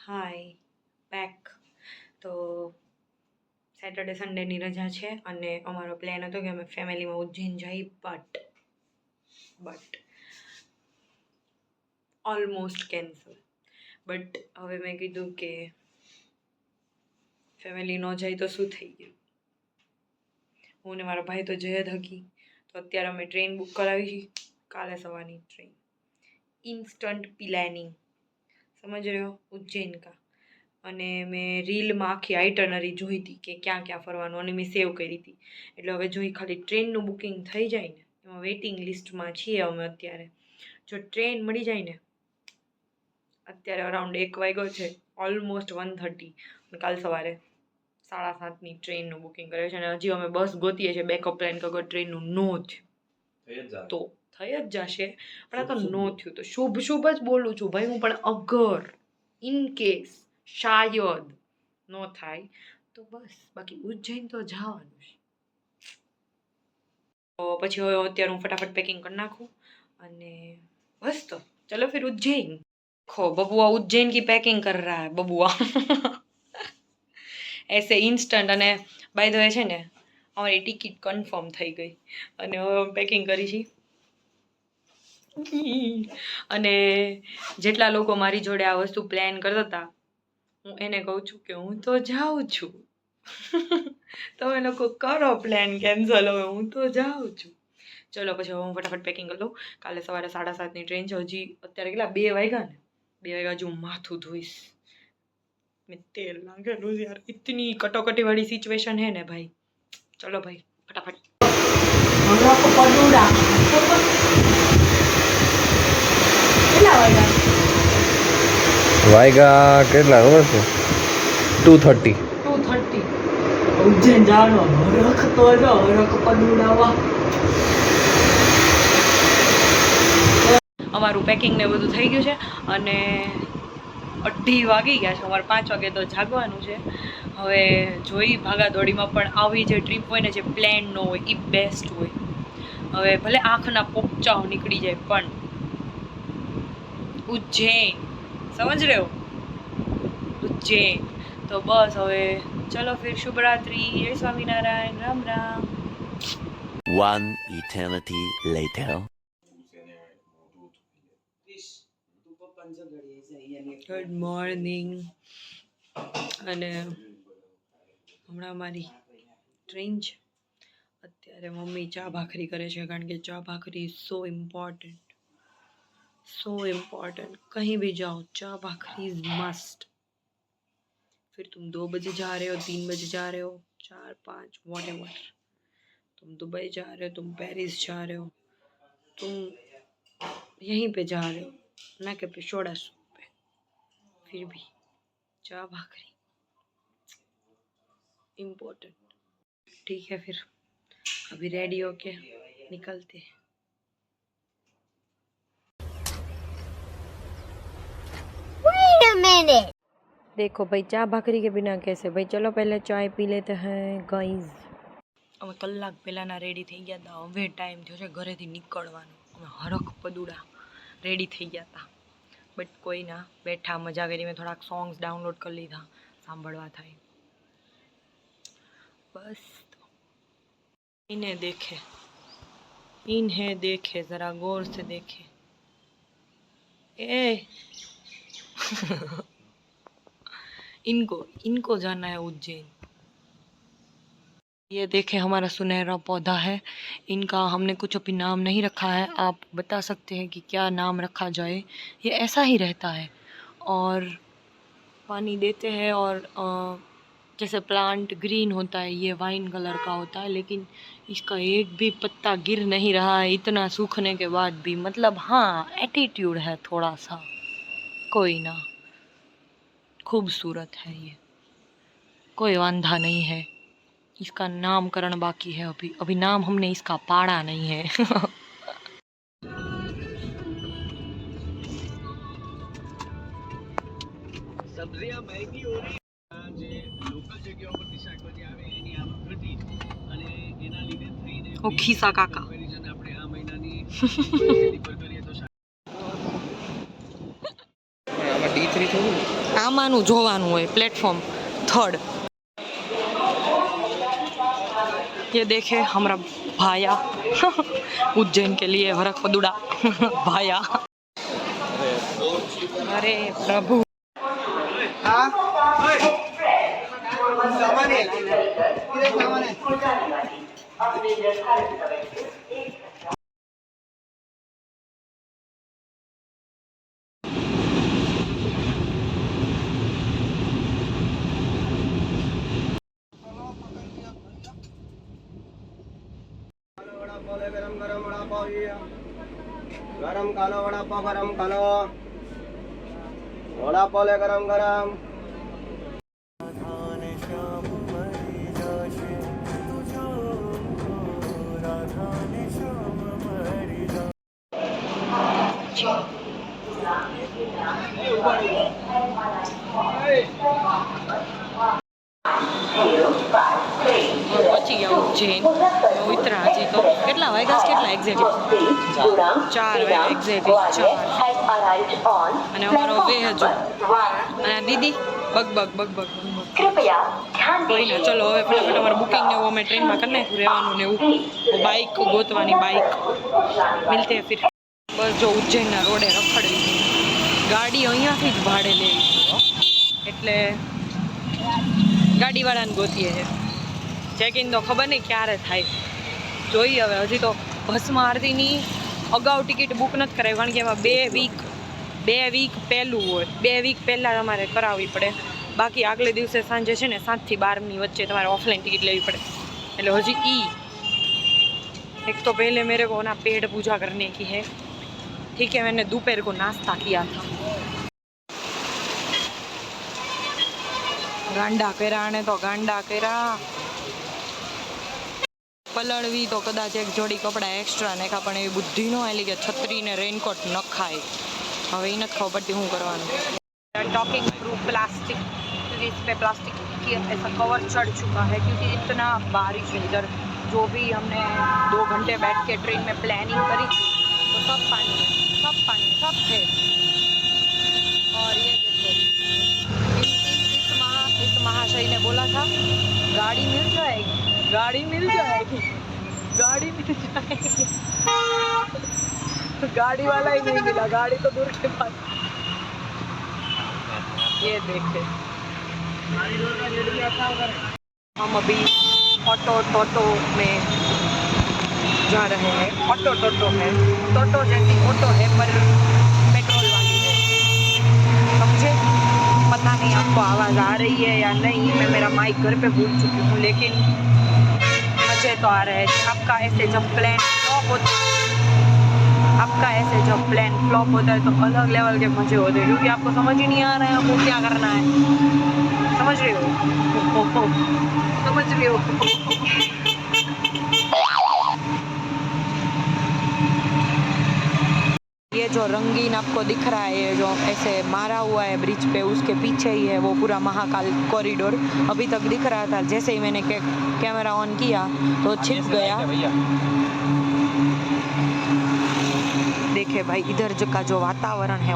હાય back. તો Saturday સન્ડેની રજા છે અને અમારો પ્લાન હતો કે અમે ફેમિલીમાં ઉજ્જૈન જઈએ, બટ ઓલમોસ્ટ કેન્સલ. બટ હવે મેં કીધું કે ફેમિલી ન જાય તો શું થઈ ગયું, હું ને મારા ભાઈ તો જઈ જ હકી. તો અત્યારે અમે ટ્રેન બુક કરાવી છે, કાલે સવારની ટ્રેન. ઇન્સ્ટન્ટ પ્લાનિંગ, સમજ રહ્યો, ઉજ્જૈન કા. અને મેં રીલમાં આખી આઇટનરી જોઈ હતી કે ક્યાં ક્યાં ફરવાનું, અને મેં સેવ કરી હતી. એટલે હવે જોઈ ખાલી ટ્રેનનું બુકિંગ થઈ જાય ને, એમાં વેઇટિંગ લિસ્ટમાં છીએ અમે અત્યારે. જો ટ્રેન મળી જાય ને, અત્યારે અરાઉન્ડ 1 વાગ્યો છે, ઓલમોસ્ટ 1:30, અને કાલ સવારે 7:30ની ટ્રેનનું બુકિંગ કરે છે. અને હજી અમે બસ ગોતીએ છીએ બેકઅપ પ્લાન કે અગર ટ્રેનનું નો થયું તો થઈ જ જશે, પણ આ તો નો થયું તો શુભ જ બોલું છું ભાઈ હું. પણ અગર ઇન કેસ શાયદ નો થાય તો બસ, બાકી ઉજ્જૈન તો જવાનું છે. તો પછી હવે અત્યારે હું ફટાફટ પેકિંગ કરી નાખું અને બસ. તો ચલો फिर उज्जैन. खो बबुआ उज्जैन की पैकिंग कर रहा है बबुआ. ऐसे इंस्टंट. અને બાય ધ વે છે ને, અમારી ટિકિટ કન્ફર્મ થઈ ગઈ અને હવે પેકિંગ કરી છે. અને જેટલા લોકો મારી જોડે આ વસ્તુ પ્લાન કરતા હતા, હું એને કહું છું કે હું તો જાઉં છું. તમે લોકો કરો પ્લાન કેન્સલ, હવે હું તો જાઉં છું. ચલો પછી હું ફટાફટ પેકિંગ કરી લઉં. કાલે સવારે 7:30ની ટ્રેન છે. હજી અત્યારે કેટલા 2 વાગ્યા ને, 2 વાગ્યા હજુ હું માથું ધોઈશ. મેં તેલ નાખેલું યાર, ઇતની કટોકટી વાળી સિચ્યુએશન હે ને ભાઈ. ચલો ભાઈ ફટાફટ. વાયગા કેટલા ખબર છે? 2:30. ઉજ્જૈન જવાનો હરખ તો જો હરખ પદુડાવા. અમારું પેકિંગ ને બધું થઈ ગયું છે અને 2:30 વાગી ગયા છે. અમારે 5 વાગે તો જાગવાનું છે. હવે જોઈ ભાગાદોડીમાં પણ આવી જે ટ્રીપ હોય ને, જે પ્લાન ન હોય, એ બેસ્ટ હોય. હવે ભલે આંખના પોપચાઓ નીકળી જાય, પણ ઉજ્જૈન, સમજ રહ્યો, ઉજ્જૈન. તો બસ હવે ચલો ફિર શુભરાત્રી, જય Swaminarayan, Ram Ram. One eternity later. Good morning. અને હમણાં મારી ટ્રેન છે. અત્યારે મમ્મી ચા ભાખરી કરે છે, કારણ કે ચા ભાખરી ઇઝ સો ઇમ્પોર્ટન્ટ. कहीं भी जाओ चाय भाखरी इज मस्ट. फिर तुम 2 बजे जा रहे हो, 3 बजे जा रहे हो, 4, 5, वॉट एवर. तुम दुबई जा रहे हो, तुम पेरिस जा रहे हो, तुम यहीं पे जा रहे हो, ना कि पिछोड़ा सूप पे. फिर भी चाय भाखरी इम्पोर्टेंट. ठीक है, फिर अभी रेडी होके निकलते हैं. Wait a minute. देखो भाई, चाय भाखरी के बिना कैसे भाई. चलो पहले चाय पी लेते हैं गाइस. અમે કલાક પહેલાંના રેડી થઈ ગયા હતા. હવે ટાઈમ થયો છે ઘરેથી નીકળવાનો. અમે હરખ પદુડા રેડી થઈ ગયા હતા. બટ કોઈ ના, બેઠા મજા કરી. મેં થોડાક સોંગ્સ ડાઉનલોડ કરી લીધા, સાંભળવા થાય. બસ इन्हें देखे जरा गौर से देखे. इनको जाना है उज्जैन. ये देखे हमारा सुनहरा पौधा है. इनका हमने कुछ अभी नाम नहीं रखा है. आप बता सकते हैं कि क्या नाम रखा जाए. ये ऐसा ही रहता है और पानी देते हैं और जैसे प्लांट ग्रीन होता है, ये वाइन कलर का होता है, लेकिन इसका एक भी पत्ता गिर नहीं रहा है इतना सूखने के बाद भी. मतलब हाँ, एटीट्यूड है थोड़ा सा, कोई ना. खूबसूरत है ये, कोई वांधा नहीं है. इसका नामकरण बाकी है. अभी नाम हमने इसका पाड़ा नहीं है. સબ્જીયા મહેંગી હો રહી જે લોકલ જગ્યાઓ પરથી શાકભાજી આવે એની આવક ઘટી અને એના લીધે થઈને ओ खीसा काका. કમ્પેરિઝન આપણે આ મહિનાની પરિસ્થિતિ પર કરીએ તો D3 થોડું આમાંનું જોવાનું હોય પ્लेटफॉर्म 3rd। ये देखे हमारा भाया उज्जैन के लिए हरखपदुड़ा भाया। अरे प्रभु गरम कालो वड़ा पाव गरम कालो वड़ा पाव ले गरम गरम પહોંચી ગયા ઉજ્જૈન ઉતરા હજી તો કેટલા વાગ્યા છે? કેટલા એક્ઝેક્ટલી 4 વાગ્યા એક્ઝેક્ટલી 4 અને અમારો વે હજુ અને દીદી બગ કોઈ ના ચલો હવે ફટાફટ અમારું બુકિંગ ને એવું અમે ટ્રેનમાં કરી નાખ્યું રહેવાનું ને એવું બાઇક ગોતવાની બાઇક મિલતે ફિર બસ જો ઉજ્જૈનના રોડે રખડવી ગાડી અહીંયાથી જ ભાડે લેવી એટલે ગાડીવાળાને ગોતીએ છે ચેક ઇન તો ખબર નહીં ક્યારે થાય જોઈએ હવે હજી તો ભસ્મ આરતીની અગાઉ ટિકિટ બુક નથી કરાવી કારણ કે એમાં 2 વીક પહેલું હોય 2 વીક પહેલાં તમારે કરાવવી પડે બાકી આગલે દિવસે સાંજે છે ને 7 થી 12ની વચ્ચે તમારે ઓફલાઈન ટિકિટ લેવી પડે એટલે હજી एक तो पहले मेरे को ना पेट पूजा करने की है ठीक है मैंने दोपहर को नाश्ता किया था गांडा करा ने तो गांडा करा पलळवी तो कदाच एक जोड़ी कपड़ा एक्स्ट्रा नाख्या पण एवी बुद्धि न आली के छतरी ने रेनकोट नखाय હવે એ નથી ખબર પડતી શું કરવાનું टॉकिंग थ्रू प्लास्टिक क्योंकि इस पे प्लास्टिक की ऐसा कवर चढ़ चुका है क्योंकि इतना बारिश है इधर जो भी हमने 2 घंटे बैठ के ट्रेन में प्लानिंग करी थी तो सब पानी सब थे और ये देखो इस महाशय ने बोला था गाड़ी मिल जाएगी गाड़ी वाला ही नहीं मिला गाड़ी तो दूर के पास ये देखे हम अभी ऑटो टोटो में जा रहे हैं ऑटो टोटो है टोटो जैसी ऑटो है पर पेट्रोल वाली है समझे पता नहीं आपको आवाज़ आ रही है या नहीं मैं मेरा माइक घर पे भूल चुकी हूँ लेकिन मज़े तो आ रहे हैं आपका ऐसे जब प्लान फ्लॉप होता है तो अलग लेवल के मजे होते हैं क्योंकि आपको समझ ही नहीं आ रहा है आपको क्या करना है समझ रहे हो ये जो रंगीन आपको दिख रहा है ये जो ऐसे मारा हुआ है ब्रिज पे उसके पीछे ही है वो पूरा महाकाल कॉरिडोर अभी तक दिख रहा था जैसे ही मैंने कैमरा ऑन किया तो छिप गया देखे भाई इधर का जो वातावरण है